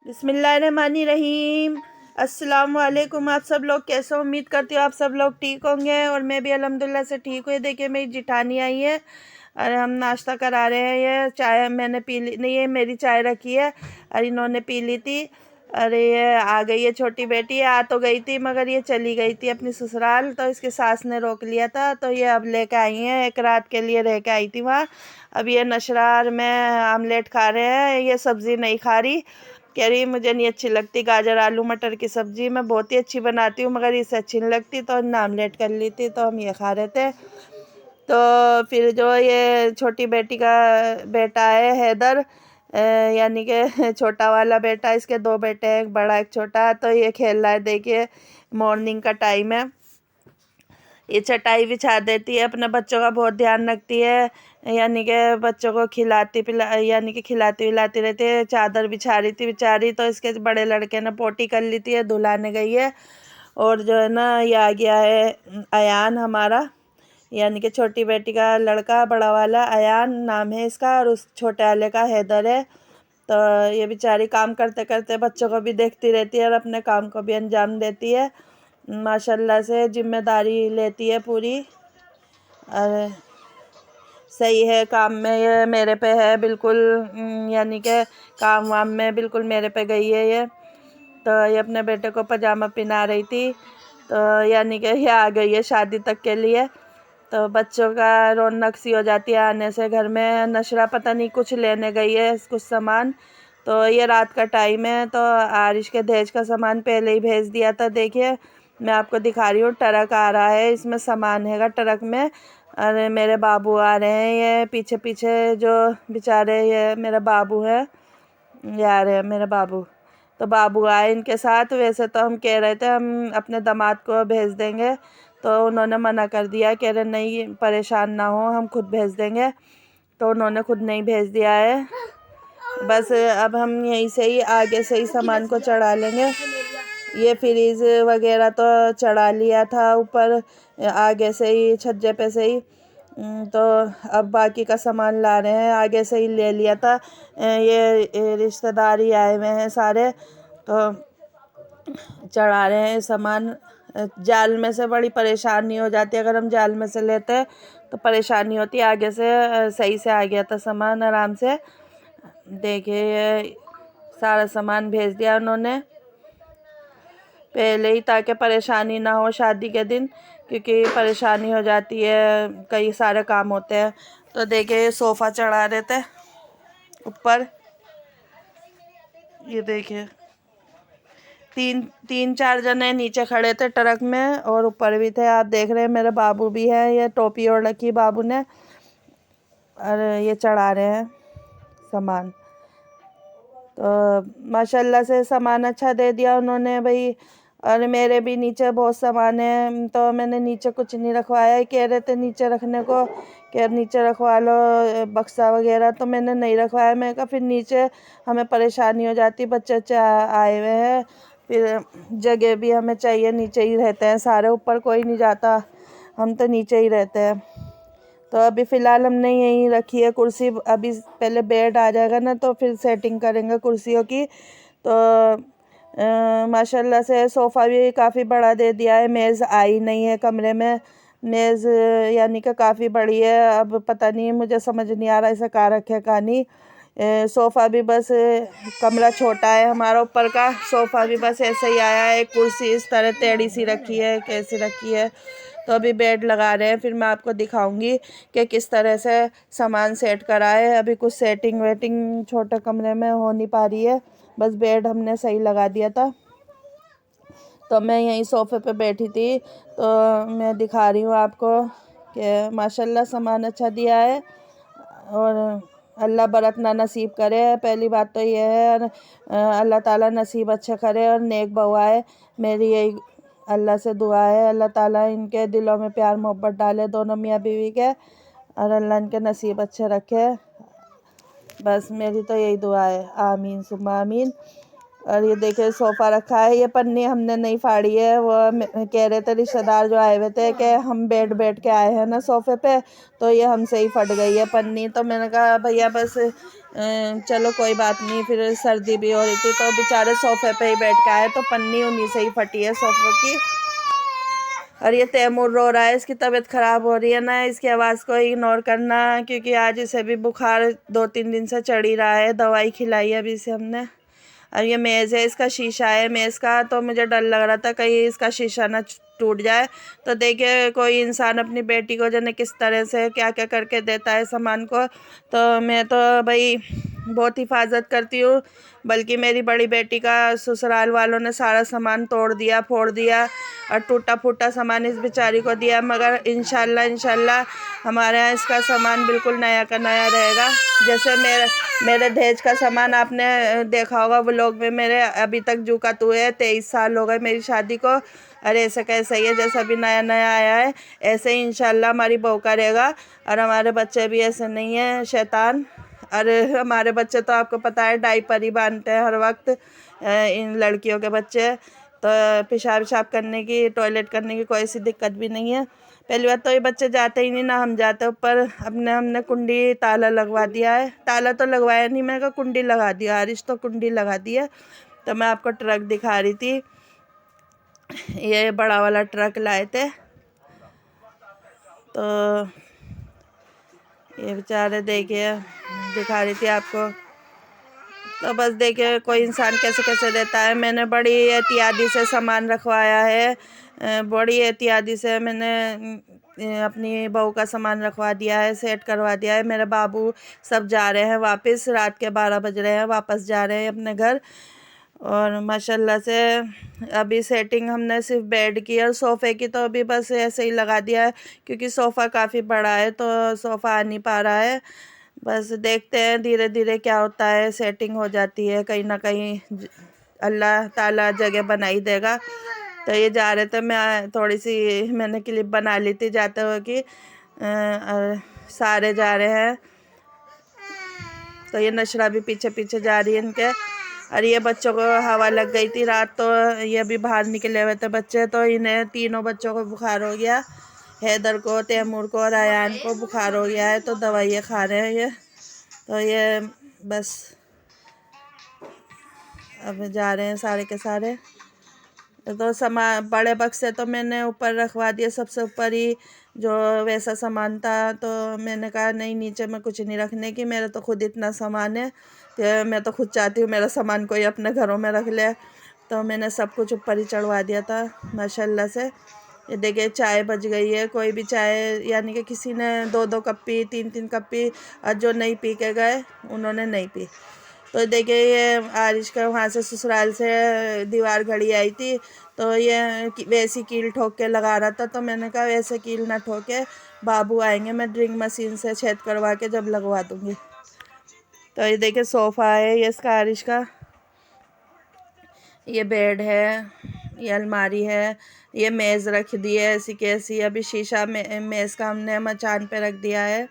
बिस्मिल्लाहिर्रहमानिर्रहीम। अस्सलाम वालेकुम। आप सब लोग कैसे हो? उम्मीद करती हूँ आप सब लोग ठीक होंगे और मैं भी अल्हम्दुलिल्लाह से ठीक हूँ। ये देखिए मेरी जिठानी आई है और हम नाश्ता करा रहे हैं। ये चाय मैंने पी ली नहीं, ये मेरी चाय रखी है और इन्होंने पी ली थी। अरे ये आ गई है छोटी बेटी, आ तो गई थी मगर ये चली गई थी अपनी ससुराल, तो इसके सास ने रोक लिया था, तो ये अब लेके आई हैं। एक रात के लिए रह के आई थी वहाँ। अब ये नशरार में आमलेट खा रहे हैं। ये सब्ज़ी नहीं खा रही, कह रही मुझे नहीं अच्छी लगती। गाजर आलू मटर की सब्ज़ी मैं बहुत ही अच्छी बनाती हूँ मगर इसे अच्छी नहीं लगती, तो आमलेट कर ली थी, तो हम ये खा रहे थे। तो फिर जो ये छोटी बेटी का बेटा है हैदर, यानी कि छोटा वाला बेटा, इसके दो बेटे हैं, एक बड़ा एक छोटा, तो ये खेल रहा है। देखिए मॉर्निंग का टाइम है, ये चटाई बिछा देती है, अपने बच्चों का बहुत ध्यान रखती है, यानी कि बच्चों को खिलाती पिलाती रहती है। चादर बिछा रही थी बेचारी, तो इसके बड़े लड़के ने पोटी कर ली थी, दुलाने गई है। और जो है ना, ये आ गया है अयान हमारा, यानी कि छोटी बेटी का लड़का, बड़ा वाला अयान नाम है इसका, और उस छोटे वाले का हैदर है। तो ये बेचारी काम करते करते बच्चों को भी देखती रहती है और अपने काम को भी अंजाम देती है। माशाल्लाह से जिम्मेदारी लेती है पूरी, और सही है काम में। ये मेरे पे है बिल्कुल, यानी कि काम वाम में बिल्कुल मेरे पे गई है ये। तो ये अपने बेटे को पजामा पहना रही थी, तो यानी कि ये आ गई है शादी तक के लिए। तो बच्चों का रौनक सी हो जाती है आने से घर में। नशरा पता नहीं कुछ लेने गई है, कुछ सामान। तो ये रात का टाइम है, तो आरिश के दहेज का सामान पहले ही भेज दिया था। देखिए मैं आपको दिखा रही हूँ, ट्रक आ रहा है, इसमें सामान हैगा ट्रक में। अरे मेरे बाबू आ रहे हैं, ये पीछे पीछे जो बेचारे, ये मेरा बाबू है, ये आ रहे हैं मेरे बाबू। तो बाबू आए इनके साथ। वैसे तो हम कह रहे थे हम अपने दामाद को भेज देंगे, तो उन्होंने मना कर दिया, कह रहे नहीं परेशान ना हो, हम खुद भेज देंगे। तो उन्होंने खुद नहीं भेज दिया है। बस अब हम यहीं से ही आगे से ही सामान को चढ़ा लेंगे। ये फ्रिज वगैरह तो चढ़ा लिया था ऊपर, आगे से ही छज्जे पे से ही। तो अब बाकी का सामान ला रहे हैं, आगे से ही ले लिया था। ये रिश्तेदार ही आए हुए हैं सारे, तो चढ़ा रहे हैं सामान। जाल में से बड़ी परेशानी हो जाती है, अगर हम जाल में से लेते हैं तो परेशानी होती है। आगे से सही से आ गया था सामान आराम से। देखिए ये सारा सामान भेज दिया उन्होंने पहले ही, ताकि परेशानी ना हो शादी के दिन, क्योंकि परेशानी हो जाती है, कई सारे काम होते हैं। तो देखिए ये सोफ़ा चढ़ा रहे थे ऊपर, ये देखिए तीन चार जने नीचे खड़े थे ट्रक में और ऊपर भी थे। आप देख रहे हैं मेरे बाबू भी है, ये टोपी ओढ़ रखी बाबू ने, और ये चढ़ा रहे हैं सामान। तो माशाल्लाह से सामान अच्छा दे दिया उन्होंने भाई। और मेरे भी नीचे बहुत सामान है, तो मैंने नीचे कुछ नहीं रखवाया। कह रहे थे नीचे रखने को, कह नीचे रखवा लो बक्सा वगैरह, तो मैंने नहीं रखवाया। मैं कहा फिर नीचे हमें परेशानी हो जाती, बच्चे आए हुए हैं, फिर जगह भी हमें चाहिए। नीचे ही रहते हैं सारे, ऊपर कोई नहीं जाता, हम तो नीचे ही रहते हैं। तो अभी फ़िलहाल हमने यहीं रखी है कुर्सी। अभी पहले बेड आ जाएगा ना, तो फिर सेटिंग करेंगे कुर्सियों की। तो माशाल्लाह से सोफ़ा भी काफ़ी बड़ा दे दिया है। मेज़ आई नहीं है कमरे में, मेज़ यानी कि काफ़ी बड़ी है। अब पता नहीं, मुझे समझ नहीं आ रहा इसे कहाँ रखे कहाँ नहीं। सोफ़ा भी बस, कमरा छोटा है हमारा, ऊपर का सोफ़ा भी बस ऐसे ही आया है। कुर्सी इस तरह टेढ़ी सी रखी है, कैसी रखी है। तो अभी बेड लगा रहे हैं, फिर मैं आपको दिखाऊंगी कि किस तरह से सामान सेट करा है। अभी कुछ सेटिंग वेटिंग छोटे कमरे में हो नहीं पा रही है, बस बेड हमने सही लगा दिया था। तो मैं यहीं सोफ़े पे बैठी थी, तो मैं दिखा रही हूँ आपको कि माशाल्लाह सामान अच्छा दिया है, और अल्लाह बरतना नसीब करे। पहली बात तो ये है, और अल्लाह ताला नसीब अच्छा करे और नेक बउआए। मेरी यही अल्लाह से दुआ है, अल्लाह ताला इनके दिलों में प्यार मोहब्बत डाले, दोनों मियाँ बीवी के, और अल्लाह इनके नसीब अच्छे रखे। बस मेरी तो यही दुआ है, आमीन सुम्मा आमीन। और ये देखिए सोफ़ा रखा है, ये पन्नी हमने नहीं फाड़ी है। वो कह रहे थे रिश्तेदार जो आए हुए थे कि हम बैठ के आए हैं ना सोफ़े पे, तो ये हमसे ही फट गई है पन्नी। तो मैंने कहा भैया बस चलो कोई बात नहीं, फिर सर्दी भी हो रही थी तो बेचारे सोफ़े पे ही बैठ के आए, तो पन्नी उन्हीं से ही फटी है सोफ़े की। और ये तैमूर रो रहा है, इसकी तबीयत ख़राब हो रही है ना, इसकी आवाज़ को इग्नोर करना, क्योंकि आज इसे भी बुखार 2-3 दिन से चढ़ ही रहा है। दवाई खिलाई है अभी इसे हमने। और ये मेज़ है, इसका शीशा है मेज़ का, तो मुझे डर लग रहा था कहीं इसका शीशा ना टूट जाए। तो देखिए कोई इंसान अपनी बेटी को जाने किस तरह से क्या क्या करके देता है सामान को, तो मैं तो भाई बहुत हिफाजत करती हूँ। बल्कि मेरी बड़ी बेटी का ससुराल वालों ने सारा सामान तोड़ दिया, फोड़ दिया, और टूटा फूटा सामान इस बेचारी को दिया। मगर इंशाल्लाह हमारे यहाँ इसका सामान बिल्कुल नया का नया रहेगा। जैसे मेरे दहेज का सामान आपने देखा होगा व्लॉग में, मेरे अभी तक जू का तू है, 23 साल हो गए मेरी शादी को। अरे ऐसे कैसे ही है, जैसा अभी नया नया आया है ऐसे ही इंशाल्लाह हमारी बहू का रहेगा। और हमारे बच्चे भी ऐसे नहीं हैं शैतान। अरे हमारे बच्चे तो आपको पता है डायपर ही बांधते हैं हर वक्त, इन लड़कियों के बच्चे। तो पेशाब करने की, टॉयलेट करने की कोई सी दिक्कत भी नहीं है। पहली बात तो ये बच्चे जाते ही नहीं ना हम जाते ऊपर। हमने कुंडी ताला लगवा दिया है, ताला तो लगवाया नहीं, मैं कहा कुंडी लगा दिया, हारिश तो कुंडी लगा दी है। तो मैं आपको ट्रक दिखा रही थी, ये बड़ा वाला ट्रक लाए थे, तो ये बेचारे देखिए दिखा रही थी आपको। तो बस देखिए कोई इंसान कैसे कैसे देता है। मैंने बड़ी एहतियाती से सामान रखवाया है, बड़ी एहतियाती से मैंने अपनी बहू का सामान रखवा दिया है, सेट करवा दिया है। मेरे बाबू सब जा रहे हैं वापस, रात के 12 बज रहे हैं, वापस जा रहे हैं अपने घर। और माशाल्लाह से अभी सेटिंग हमने सिर्फ बेड की और सोफ़े की तो अभी बस ऐसे ही लगा दिया है, क्योंकि सोफ़ा काफ़ी बड़ा है तो सोफ़ा आ नहीं पा रहा है। बस देखते हैं धीरे धीरे क्या होता है, सेटिंग हो जाती है कहीं ना कहीं, अल्लाह ताला जगह बना ही देगा। तो ये जा रहे थे, मैं थोड़ी सी मैंने क्लिप बना ली थी जाते हुए कि सारे जा रहे हैं। तो ये नशरा भी पीछे पीछे जा रही है इनके। और ये बच्चों को हवा लग गई थी रात, तो ये भी बाहर निकले हुए थे बच्चे, तो इन्हें तीनों बच्चों को बुखार हो गया, हैदर को, तैमूर को और आयान को बुखार हो गया है, तो दवाइयाँ खा रहे हैं ये। तो ये बस अब जा रहे हैं सारे के सारे। तो सामान बड़े बक्से तो मैंने ऊपर रखवा दिए, सबसे ऊपर ही जो वैसा सामान था। तो मैंने कहा नहीं नीचे में कुछ नहीं रखने की, मेरा तो खुद इतना सामान है कि मैं तो खुद चाहती हूँ मेरा सामान कोई अपने घरों में रख ले। तो मैंने सब कुछ ऊपर ही चढ़वा दिया था माशाल्लाह से। ये देखिए चाय बज गई है, कोई भी चाय यानी कि किसी ने 2-2 कप पी, 3-3 कप पी, और जो नहीं पी के गए उन्होंने नहीं पी। तो देखिए ये आरिश का वहाँ से ससुराल से दीवार घड़ी आई थी, तो ये वैसी कील ठोक के लगा रहा था। तो मैंने कहा वैसे कील ना ठोके, बाबू आएंगे मैं ड्रिंक मशीन से छेद करवा के जब लगवा दूँगी। तो ये देखिए सोफ़ा है ये इसका आरिश का, ये बेड है, ये अलमारी है, ये मेज़ रख दी है ऐसी कैसी। अभी शीशा में मेज़ का हमने मचान पे रख दिया है।